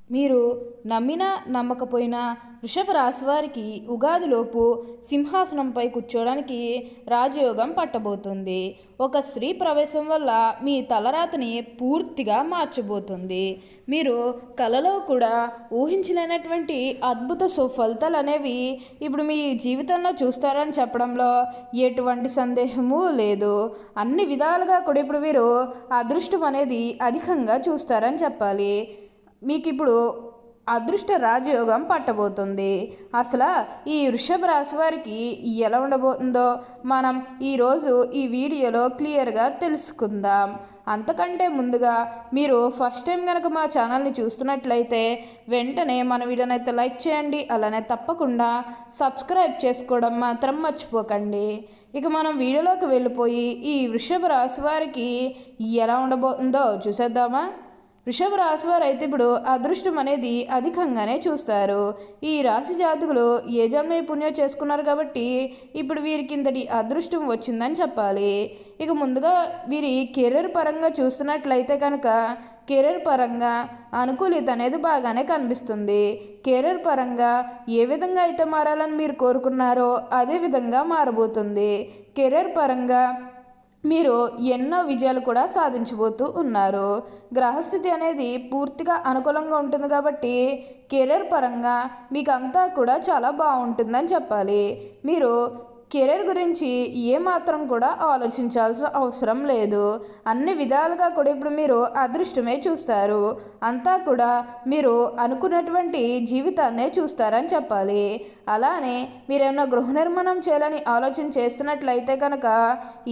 మీరు నమ్మినా నమ్మకపోయినా వృషభ రాశి వారికి ఉగాదిలోపు సింహాసనంపై కూర్చోడానికి రాజయోగం పట్టబోతుంది. ఒక స్త్రీ ప్రవేశం వల్ల మీ తలరాతని పూర్తిగా మార్చబోతుంది. మీరు కలలో కూడా ఊహించలేనటువంటి అద్భుత సుఫలితాలు అనేవి ఇప్పుడు మీ జీవితంలో చూస్తారని చెప్పడంలో ఎటువంటి సందేహము లేదు. అన్ని విధాలుగా కూడా ఇప్పుడు మీరు అదృష్టం అనేది అధికంగా చూస్తారని చెప్పాలి. మీకు ఇప్పుడు అదృష్ట రాజయోగం పట్టబోతుంది. అసలు ఈ వృషభ రాశి వారికి ఎలా ఉండబోతుందో మనం ఈరోజు ఈ వీడియోలో క్లియర్గా తెలుసుకుందాం. అంతకంటే ముందుగా మీరు ఫస్ట్ టైం కనుక మా ఛానల్ని చూస్తున్నట్లయితే వెంటనే మన వీడియోని అయితే లైక్ చేయండి. అలానే తప్పకుండా సబ్స్క్రైబ్ చేసుకోవడం మాత్రం మర్చిపోకండి. ఇక మనం వీడియోలోకి వెళ్ళిపోయి ఈ వృషభ రాశి వారికి ఎలా ఉండబోతుందో చూసేద్దామా. వృషభ రాశి వారు అయితే ఇప్పుడు అదృష్టం అనేది అధికంగానే చూస్తారు. ఈ రాశి జాతకులు ఏ జన్మ పుణ్యం చేసుకున్నారు కాబట్టి ఇప్పుడు వీరికి ఇంతటి అదృష్టం వచ్చిందని చెప్పాలి. ఇక ముందుగా వీరి కెరీర్ పరంగా చూస్తున్నట్లయితే కనుక కెరీర్ పరంగా అనుకూలిత అనేది బాగానే కనిపిస్తుంది. కెరీర్ పరంగా ఏ విధంగా అయితే మారాలని మీరు కోరుకున్నారో అదే విధంగా మారబోతుంది. కెరీర్ పరంగా మీరు ఎన్నో విజయాలు కూడా సాధించబోతూ ఉన్నారు. గ్రహస్థితి అనేది పూర్తిగా అనుకూలంగా ఉంటుంది కాబట్టి కెరీర్ పరంగా మీకు అంతా కూడా చాలా బాగుంటుందని చెప్పాలి. మీరు కెరీర్ గురించి ఏమాత్రం కూడా ఆలోచించాల్సిన అవసరం లేదు. అన్ని విధాలుగా కూడా ఇప్పుడు మీరు అదృష్టమే చూస్తారు. అంతా కూడా మీరు అనుకున్నటువంటి జీవితాన్నే చూస్తారని చెప్పాలి. అలానే మీరేమన్నా గృహ నిర్మాణం చేయాలని ఆలోచన చేస్తున్నట్లయితే కనుక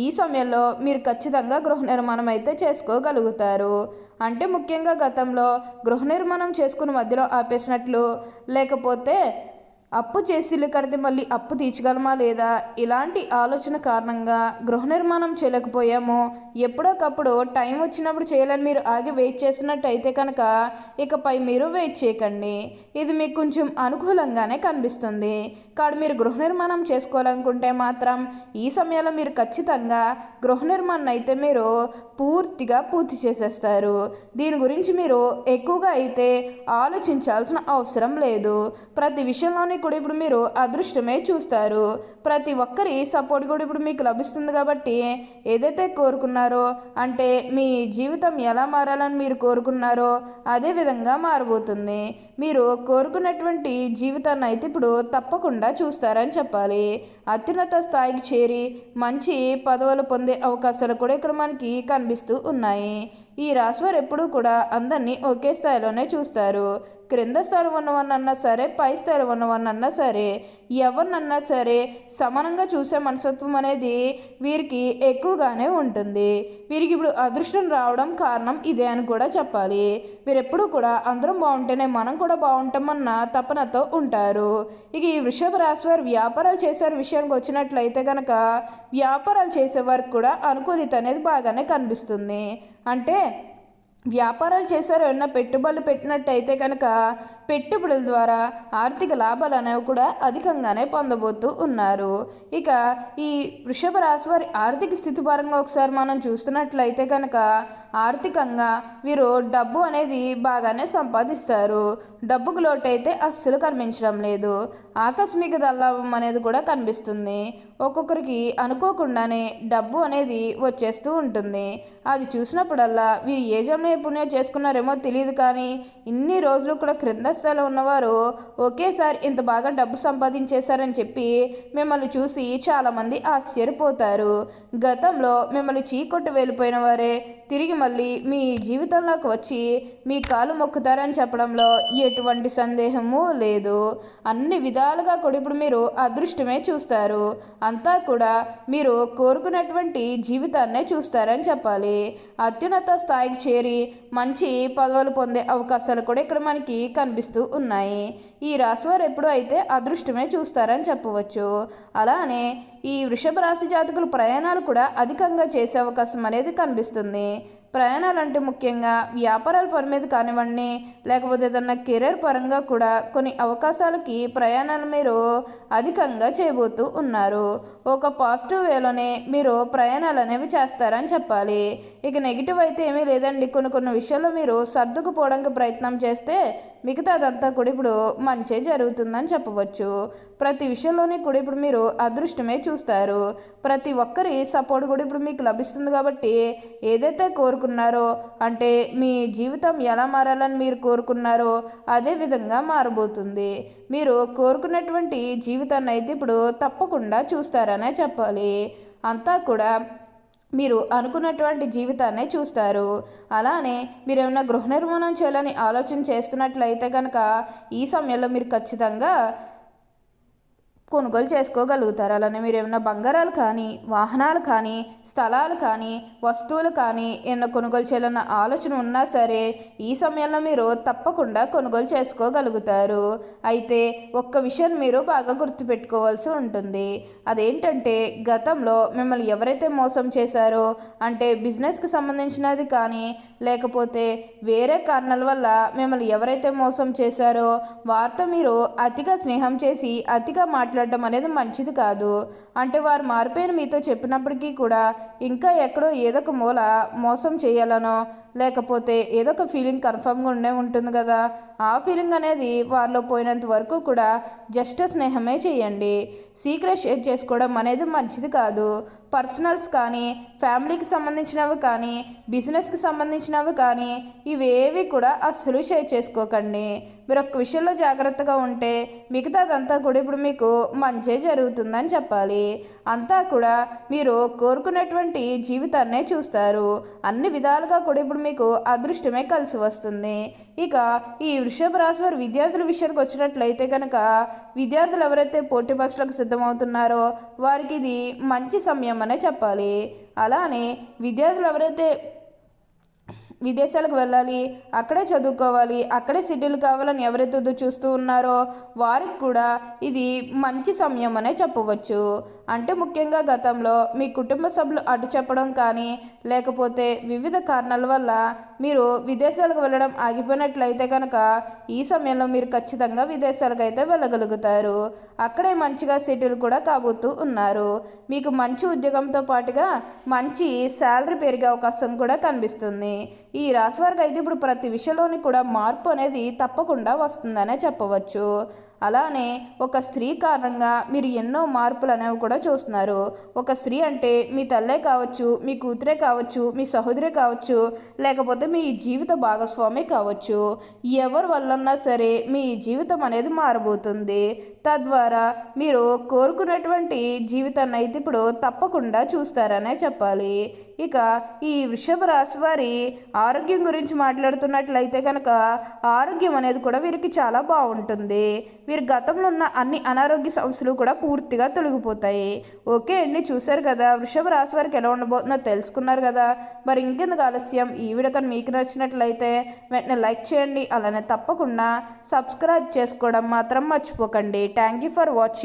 ఈ సమయంలో మీరు ఖచ్చితంగా గృహ నిర్మాణం అయితే చేసుకోగలుగుతారు. అంటే ముఖ్యంగా గతంలో గృహ నిర్మాణం చేసుకుని మధ్యలో ఆపేసినట్లు, లేకపోతే అప్పు చేసి ఇల్లు కడితే మళ్ళీ అప్పు తీర్చగలమా లేదా ఇలాంటి ఆలోచన కారణంగా గృహ నిర్మాణం చేయలేకపోయాము, ఎప్పుడోకప్పుడు టైం వచ్చినప్పుడు చేయాలని మీరు ఆగి వెయిట్ చేసినట్టయితే కనుక ఇకపై మీరు వెయిట్ చేయకండి. ఇది మీకు కొంచెం అనుకూలంగానే కనిపిస్తుంది. కాదు మీరు గృహ నిర్మాణం చేసుకోవాలనుకుంటే మాత్రం ఈ సమయంలో మీరు ఖచ్చితంగా గృహ నిర్మాణం అయితే మీరు పూర్తిగా పూర్తి చేసేస్తారు. దీని గురించి మీరు ఎక్కువగా అయితే ఆలోచించాల్సిన అవసరం లేదు. ప్రతి విషయంలోని కూడా ఇప్పుడు మీరు అదృష్టమే చూస్తారు. ప్రతి ఒక్కరి సపోర్ట్ కూడా ఇప్పుడు మీకు లభిస్తుంది కాబట్టి ఏదైతే కోరుకున్నారో అంటే మీ జీవితం ఎలా మారాలని మీరు కోరుకున్నారో అదే విధంగా మారబోతుంది. మీరు కోరుకున్నటువంటి జీవితాన్ని అయితే ఇప్పుడు తప్పకుండా చూస్తారని చెప్పాలి. అత్యున్నత స్థాయికి చేరి మంచి పదవులు పొందే అవకాశాలు కూడా ఇక్కడ మనకి కనిపిస్తూ ఉన్నాయి. ఈ రాశివారు ఎప్పుడూ కూడా అందరినీ ఒకే స్థాయిలోనే చూస్తారు. క్రింద స్థాయిలో ఉన్నవన్నన్నా సరే, పై స్థాయిలో ఉన్నవన్నన్నా సరే, ఎవరినన్నా సరే సమానంగా చూసే మనస్తత్వం అనేది వీరికి ఎక్కువగానే ఉంటుంది. వీరికి ఇప్పుడు అదృష్టం రావడం కారణం ఇదే అని కూడా చెప్పాలి. వీరెప్పుడూ కూడా అందరం బాగుంటేనే మనం కూడా బాగుంటామన్న తపనతో ఉంటారు. ఇక ఈ వృషభ రాశి వారు వ్యాపారాలు చేసే విషయానికి వచ్చినట్లయితే కనుక వ్యాపారాలు చేసేవారికి కూడా అనుకూలిత అనేది బాగానే కనిపిస్తుంది. అంటే వ్యాపారాలు చేశారు, ఏమన్నా పెట్టుబడులు పెట్టినట్టయితే కనుక పెట్టుబడుల ద్వారా ఆర్థిక లాభాలు అనేవి కూడా అధికంగానే పొందబోతూ ఉన్నారు. ఇక ఈ వృషభ రాశి వారి ఆర్థిక స్థితి పరంగా ఒకసారి మనం చూస్తున్నట్లయితే కనుక ఆర్థికంగా వీరు డబ్బు అనేది బాగానే సంపాదిస్తారు. డబ్బుకు లోటు అయితే అస్సలు కనిపించడం లేదు. ఆకస్మిక ధనలాభం అనేది కూడా కనిపిస్తుంది. ఒక్కొక్కరికి అనుకోకుండానే డబ్బు అనేది వచ్చేస్తూ ఉంటుంది. అది చూసినప్పుడల్లా వీరు ఏ జన్మ పుణ్యం చేసుకున్నారేమో తెలియదు, కానీ ఇన్ని రోజులు కూడా క్రింద స్థాయిలో ఉన్నవారు ఒకేసారి ఇంత బాగా డబ్బు సంపాదించేశారని చెప్పి మిమ్మల్ని చూసి చాలామంది ఆశ్చర్యపోతారు. గతంలో మిమ్మల్ని చీకొట్టు వెళ్ళిపోయిన వారే తిరిగి మళ్ళీ మీ జీవితంలోకి వచ్చి మీ కాలు మొక్కుతారని చెప్పడంలో ఎటువంటి సందేహము లేదు. అన్ని విధాలుగా కూడా ఇప్పుడు మీరు అదృష్టమే చూస్తారు. అంతా కూడా మీరు కోరుకున్నటువంటి జీవితాన్నే చూస్తారని చెప్పాలి. అత్యున్నత స్థాయికి చేరి మంచి పదవులు పొందే అవకాశాలు కూడా ఇక్కడ మనకి కనిపిస్తూ ఉన్నాయి. ఈ రాశివారు ఎప్పుడు అయితే అదృష్టమే చూస్తారని చెప్పవచ్చు. అలానే ఈ వృషభ రాశి జాతకులు ప్రయాణాలు కూడా అధికంగా చేసే అవకాశం అనేది కనిపిస్తుంది. ప్రయాణాలంటే ముఖ్యంగా వ్యాపారాల పని మీద కానివ్వండి, లేకపోతే ఏదన్నా కెరీర్ పరంగా కూడా కొన్ని అవకాశాలకి ప్రయాణాలు మీరు అధికంగా చేయబోతూ ఉన్నారు. ఒక పాజిటివ్ వేలోనే మీరు ప్రయాణాలు అనేవి చేస్తారని చెప్పాలి. ఇక నెగిటివ్ అయితే ఏమీ లేదండి. కొన్ని విషయాల్లో మీరు సర్దుకుపోవడానికి ప్రయత్నం చేస్తే మిగతాదంతా కూడా ఇప్పుడు మంచే జరుగుతుందని చెప్పవచ్చు. ప్రతి విషయంలోనే కూడా ఇప్పుడు మీరు అదృష్టమే చూస్తారు. ప్రతి ఒక్కరి సపోర్ట్ కూడా ఇప్పుడు మీకు లభిస్తుంది కాబట్టి ఏదైతే కోరుకున్నారో, అంటే మీ జీవితం ఎలా మారాలని మీరు కోరుకున్నారో అదే విధంగా మారబోతుంది. మీరు కోరుకున్నటువంటి జీవితాన్ని అయితే ఇప్పుడు తప్పకుండా చూస్తారనే చెప్పాలి. అంతా కూడా మీరు అనుకున్నటువంటి జీవితాన్నే చూస్తారు. అలానే మీరు ఏమైనా గృహ నిర్మాణం చేయాలని ఆలోచన చేస్తున్నట్లయితే కనుక ఈ సమయంలో మీరు ఖచ్చితంగా కొనుగోలు చేసుకోగలుగుతారు. అలానే మీరు ఏమైనా బంగారాలు కానీ, వాహనాలు కానీ, స్థలాలు కానీ, వస్తువులు కానీ ఏమైనా కొనుగోలు చేయాలన్న ఆలోచన ఉన్నా సరే ఈ సమయంలో మీరు తప్పకుండా కొనుగోలు చేసుకోగలుగుతారు. అయితే ఒక్క విషయం మీరు బాగా గుర్తుపెట్టుకోవాల్సి ఉంటుంది. అదేంటంటే గతంలో మిమ్మల్ని ఎవరైతే మోసం చేశారో, అంటే బిజినెస్కి సంబంధించినది కానీ, లేకపోతే వేరే కారణాల వల్ల మిమ్మల్ని ఎవరైతే మోసం చేశారో వారితో మీరు అతిగా స్నేహం చేసి అతిగా మాట్లాడడం అనేది మంచిది కాదు. అంటే వారు మారిపోయిన మీతో చెప్పినప్పటికీ కూడా ఇంకా ఎక్కడో ఏదో ఒక మూల మోసం చేయాలనో, లేకపోతే ఏదో ఒక ఫీలింగ్ కన్ఫర్మ్గా ఉండే ఉంటుంది కదా. ఆ ఫీలింగ్ అనేది వారిలో పోయినంత వరకు కూడా జస్ట్ స్నేహమే చేయండి. సీక్రెట్ షేర్ చేసుకోవడం అనేది మంచిది కాదు. పర్సనల్స్ కానీ, ఫ్యామిలీకి సంబంధించినవి కానీ, బిజినెస్కి సంబంధించినవి కానీ ఇవేవి కూడా అస్సలు షేర్ చేసుకోకండి. మీరు ఒక్క విషయంలో జాగ్రత్తగా ఉంటే మిగతాదంతా కూడా ఇప్పుడు మీకు మంచే జరుగుతుందని చెప్పాలి. అంతా కూడా మీరు కోరుకున్నటువంటి జీవితాన్నే చూస్తారు. అన్ని విధాలుగా కూడా ఇప్పుడు మీకు అదృష్టమే కలిసి వస్తుంది. ఇక ఈ వృషభ రాశి వారి విద్యార్థుల విషయానికి వచ్చినట్లయితే కనుక విద్యార్థులు ఎవరైతే పోటీ పరీక్షలకు సిద్ధమవుతున్నారో వారికి ఇది మంచి సమయం అనే చెప్పాలి. అలానే విద్యార్థులు ఎవరైతే విదేశాలకు వెళ్ళాలి, అక్కడే చదువుకోవాలి, అక్కడే సెటిల్ కావాలని ఎవరైతే చూస్తూ ఉన్నారో వారికి కూడా ఇది మంచి సమయం అనే చెప్పవచ్చు. అంటే ముఖ్యంగా గతంలో మీ కుటుంబ సభ్యులు అడ్డు చెప్పడం కానీ, లేకపోతే వివిధ కారణాల వల్ల మీరు విదేశాలకు వెళ్ళడం ఆగిపోయినట్లయితే కనుక ఈ సమయంలో మీరు ఖచ్చితంగా విదేశాలకు అయితే వెళ్ళగలుగుతారు. అక్కడే మంచిగా సెటిల్ కూడా కాబోతూ ఉన్నారు. మీకు మంచి ఉద్యోగంతో పాటుగా మంచి శాలరీ పెరిగే అవకాశం కూడా కనిపిస్తుంది. ఈ రాశి వారికి అయితే ఇప్పుడు ప్రతి విషయంలోని కూడా మార్పు అనేది తప్పకుండా వస్తుందనే చెప్పవచ్చు. అలానే ఒక స్త్రీ కారణంగా మీరు ఎన్నో మార్పులు అనేవి కూడా చూస్తున్నారు. ఒక స్త్రీ అంటే మీ తల్లే కావచ్చు, మీ కూతురే కావచ్చు, మీ సహోదరే కావచ్చు, లేకపోతే మీ జీవిత భాగస్వామి కావచ్చు. ఎవరి వల్లన్నా సరే మీ జీవితం అనేది మారబోతుంది. తద్వారా మీరు కోరుకున్నటువంటి జీవితాన్ని అయితే ఇప్పుడు తప్పకుండా చూస్తారనే చెప్పాలి. ఇక ఈ వృషభ రాశి వారి ఆరోగ్యం గురించి మాట్లాడుతున్నట్లయితే కనుక ఆరోగ్యం అనేది కూడా వీరికి చాలా బాగుంటుంది. వీరి గతంలో ఉన్న అన్ని అనారోగ్య సమస్యలు కూడా పూర్తిగా తొలగిపోతాయి. ఓకే అండి, చూశారు కదా వృషభ రాశి వారికి ఎలా ఉండబోతుందో తెలుసుకున్నారు కదా. మరి ఇంకెందుకు ఆలస్యం, ఈ వీడియో కానీ మీకు నచ్చినట్లయితే వెంటనే లైక్ చేయండి. అలానే తప్పకుండా సబ్స్క్రైబ్ చేసుకోవడం మాత్రం మర్చిపోకండి. Thank you for watching.